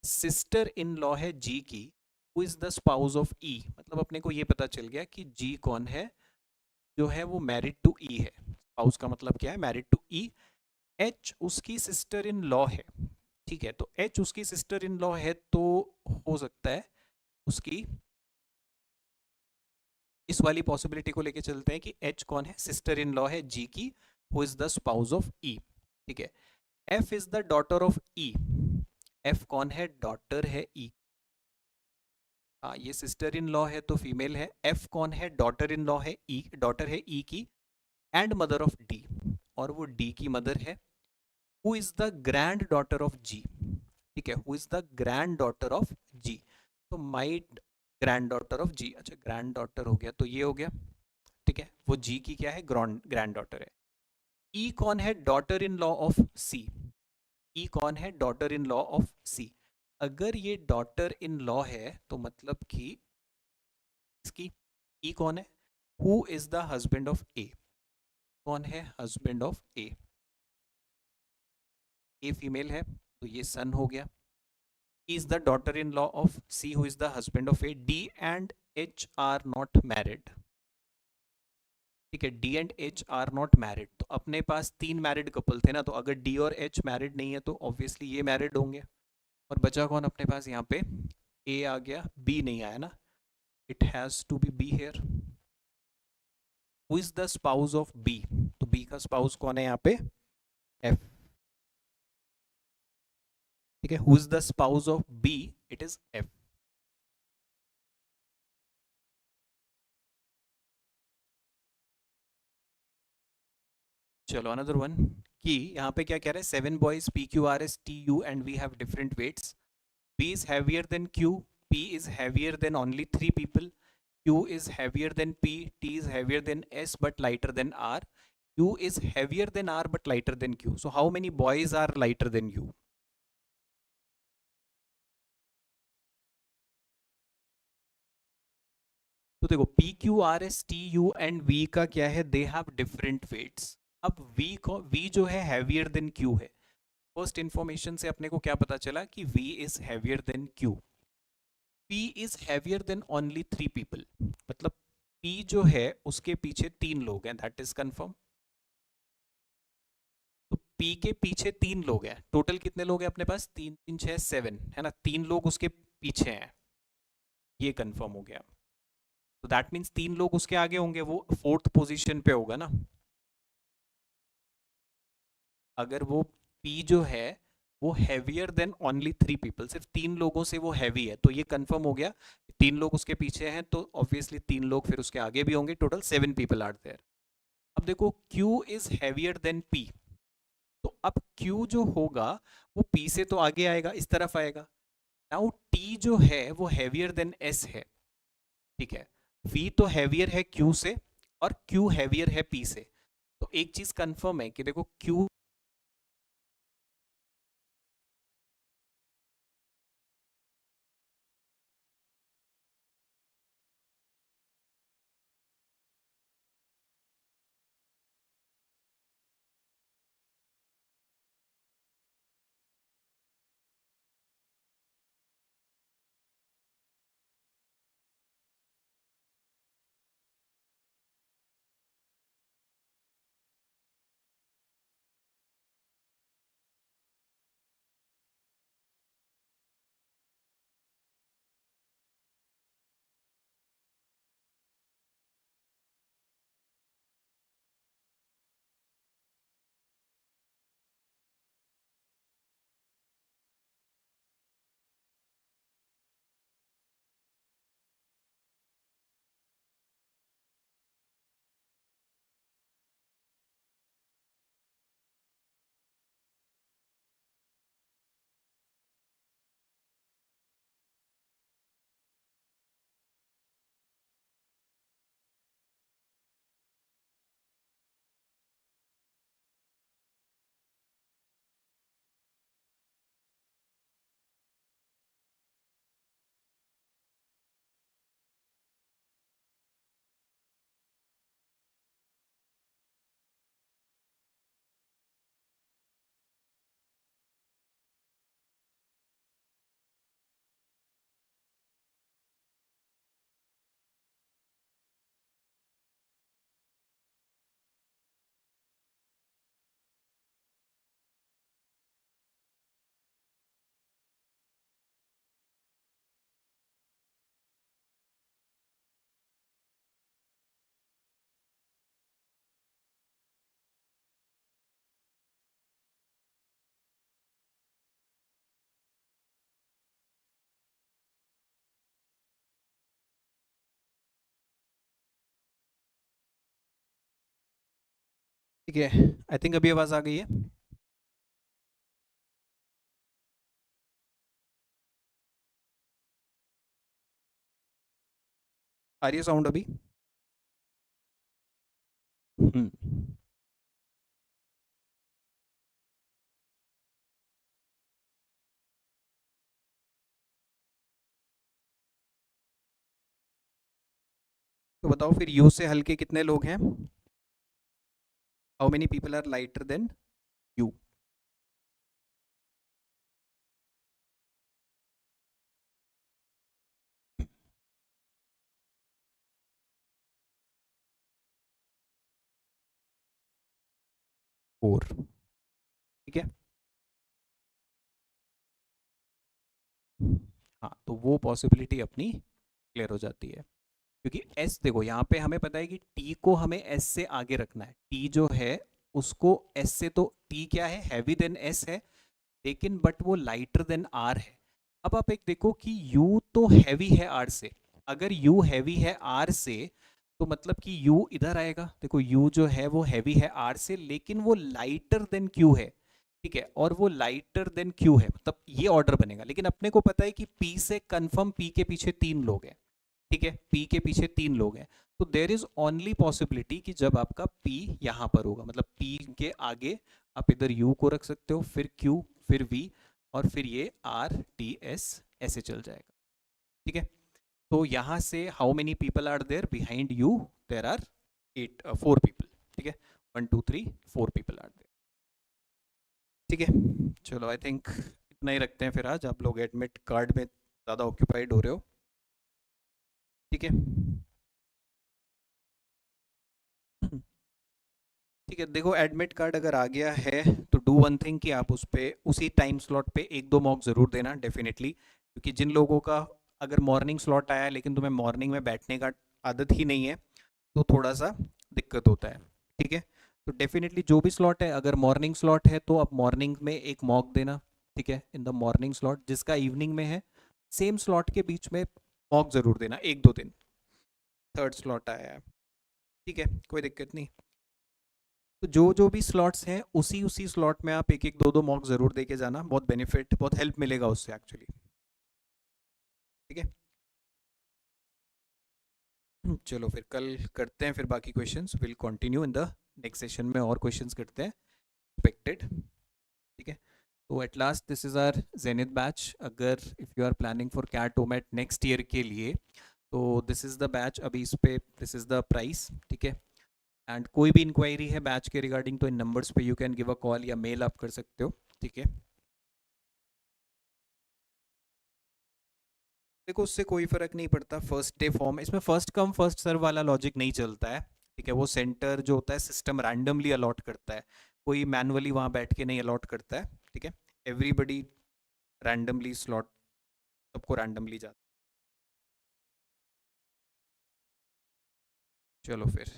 Speaker 1: सिस्टर इन लॉ है G की, who is the spouse of E, मतलब अपने को ये पता चल गया कि G कौन है, जो है वो मैरिड टू E है। स्पाउस का मतलब क्या है, मैरिड टू E। H उसकी सिस्टर इन लॉ है। ठीक है, तो H उसकी सिस्टर इन लॉ है, तो हो सकता है उसकी, इस वाली पॉसिबिलिटी को लेके चलते हैं कि H कौन है, सिस्टर इन लॉ है G की, who is the spouse of E। ठीक है, F is the daughter of E, F कौन है, डॉटर है E। हाँ, ये सिस्टर इन लॉ है तो फीमेल है। F कौन है, डॉटर इन लॉ है E, डॉटर है E की, एंड मदर ऑफ D, और वो D की मदर है। Who is the grand daughter of G। ठीक है, who is the grand daughter of G, तो my grand daughter of G। अच्छा, ग्रैंड डॉटर हो गया तो ये हो गया। ठीक है, वो G की क्या है, ग्रैंड डॉटर है। E कौन है, daughter in law of C। E कौन है, daughter in law of C। अगर ये डॉटर इन लॉ है तो मतलब कि इसकी E कौन है, who is the husband of A? कौन है husband of A? A female है तो ये सन हो गया. He is the daughter-in-law of C, who is the husband of A. D and H are not married. ठीक है, D and H R not married. तो अपने पास 3 मैरिड कपल थे ना, तो अगर डी और एच मैरिड नहीं है तो ऑब्वियसली ये मैरिड होंगे. और बचा कौन अपने पास यहाँ पे? ए आ गया, बी नहीं आया ना. It has to be B here. Who is the spouse of B? तो बी का स्पाउस कौन है यहाँ पे? एफ. ठीक है, who is the spouse of B? It is F. चलो अनदर वन. कि यहाँ पे क्या कह रहे हैं? 7 boys P Q R S T U and we have different weights. P is heavier than Q. P is heavier than only 3 people. Q is heavier than P. T is heavier than S but lighter than R. U is heavier than R but lighter than Q. So how many boys are lighter than U? तो देखो P Q R S T U and V का क्या है? They have different weights. अब V जो है heavier than Q है. First information से अपने को क्या पता चला कि V is heavier than Q. P is heavier than only 3 people. मतलब P जो है उसके पीछे 3 लोग हैं. That is confirm. तो P के पीछे 3 लोग हैं. टोटल कितने लोग हैं अपने पास? 3 3 6 7 है ना. 3 लोग उसके पीछे हैं. ये कंफर्म हो गया. तो दैट मीन्स 3 लोग उसके आगे होंगे. वो 4th पोजीशन पे होगा ना. अगर वो P जो है वो हैवियर देन ओनली 3 पीपल, सिर्फ 3 लोगों से वो हैवी है, तो ये कंफर्म हो गया. 3 लोग उसके पीछे हैं तो ऑब्वियसली 3 लोग फिर उसके आगे भी होंगे. Total 7 people are there. अब देखो Q is heavier than P. तो अब Q जो होगा वो P से तो आगे आएगा, इस तरफ आएगा. नाउ T जो है वो हैवियर देन S है. ठीक है, V तो हैवियर है Q से और Q हैवियर है P से. तो एक चीज कंफर्म है कि देखो Q. ठीक है, आई थिंक अभी आवाज आ गई है. आ रही है साउंड अभी? हम्म. तो बताओ फिर यू से हल्के कितने लोग हैं? How many people are lighter than U? Four. ठीक है। हाँ, तो वो पॉसिबिलिटी अपनी क्लियर हो जाती है, क्योंकि एस देखो यहाँ पे हमें पता है कि टी को हमें एस से आगे रखना है। टी जो है उसको एस से, तो टी क्या है, हैवी देन एस है, लेकिन बट वो लाइटर देन आर है। अब आप एक देखो कि यू तो हैवी है आर से, अगर यू हैवी है आर से तो मतलब कि यू इधर आएगा। देखो यू जो है वो हैवी है आर से, लेकिन वो लाइटर देन क्यू है। ठीक है, और वो लाइटर देन क्यू है, मतलब ये ऑर्डर बनेगा। लेकिन अपने को पता है कि पी से कंफर्म पी के पीछे तीन लोग हैं। ठीक है, पी के पीछे तीन लोग हैं, तो देर इज ओनली पॉसिबिलिटी कि जब आपका पी यहां पर होगा, मतलब पी के आगे आप इधर यू को रख सकते हो, फिर क्यू, फिर वी, और फिर ये आर टी एस ऐसे चल जाएगा। ठीक है, तो यहां से how many people are there behind U? There are eight, four people. ठीक है, 1 2 3 4 पीपल आर देयर। ठीक है, चलो आई थिंक इतना ही रखते हैं फिर आज। आप लोग एडमिट कार्ड में ज़्यादा ऑक्यूपाइड हो रहे हो। ठीक है। ठीक है, देखो एडमिट कार्ड अगर आ गया है तो डू वन थिंग कि आप उस पर उसी टाइम स्लॉट पे एक दो मॉक ज़रूर देना डेफिनेटली, क्योंकि जिन लोगों का अगर मॉर्निंग स्लॉट आया है लेकिन तुम्हें मॉर्निंग में बैठने का आदत ही नहीं है तो थोड़ा सा दिक्कत होता है। ठीक है, तो डेफिनेटली जो भी स्लॉट है, अगर मॉर्निंग स्लॉट है तो आप मॉर्निंग में एक मॉक देना। ठीक है, इन द मॉर्निंग स्लॉट, जिसका इवनिंग में है सेम स्लॉट के बीच में मॉक ज़रूर देना एक दो दिन। थर्ड स्लॉट आया है, ठीक है, कोई दिक्कत नहीं। तो जो जो भी स्लॉट्स हैं उसी उसी स्लॉट में आप एक एक दो दो मॉक ज़रूर दे के जाना, बहुत बेनिफिट, बहुत हेल्प मिलेगा उससे एक्चुअली। ठीक है, चलो फिर कल करते हैं फिर बाकी questions, will continue in the next session में और क्वेश्चंस करते हैं एक्सपेक्टेड। ठीक है, तो at last this is our zenith batch. अगर if you are planning for CAT OMET next year के लिए, तो दिस इज़ द बैच। अभी इस पे दिस इज़ द प्राइस। ठीक है, एंड कोई भी इंक्वायरी है बैच के रिगार्डिंग तो इन नंबर्स पे you can give a call या मेल आप कर सकते हो। ठीक है, देखो उससे कोई फर्क नहीं पड़ता, फर्स्ट डे फॉर्म इसमें फर्स्ट कम फर्स्ट सर्व वाला लॉजिक नहीं चलता है। ठीक है, वो सेंटर जो होता है सिस्टम रैंडमली अलॉट करता है, कोई मैनुअली वहाँ बैठ के नहीं अलॉट करता है। ठीक है, एवरीबडी रैंडमली स्लॉट, सबको रैंडमली जाता है। चलो फिर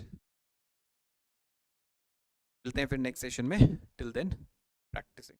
Speaker 1: मिलते हैं फिर नेक्स्ट सेशन में, टिल देन प्रैक्टिसिंग।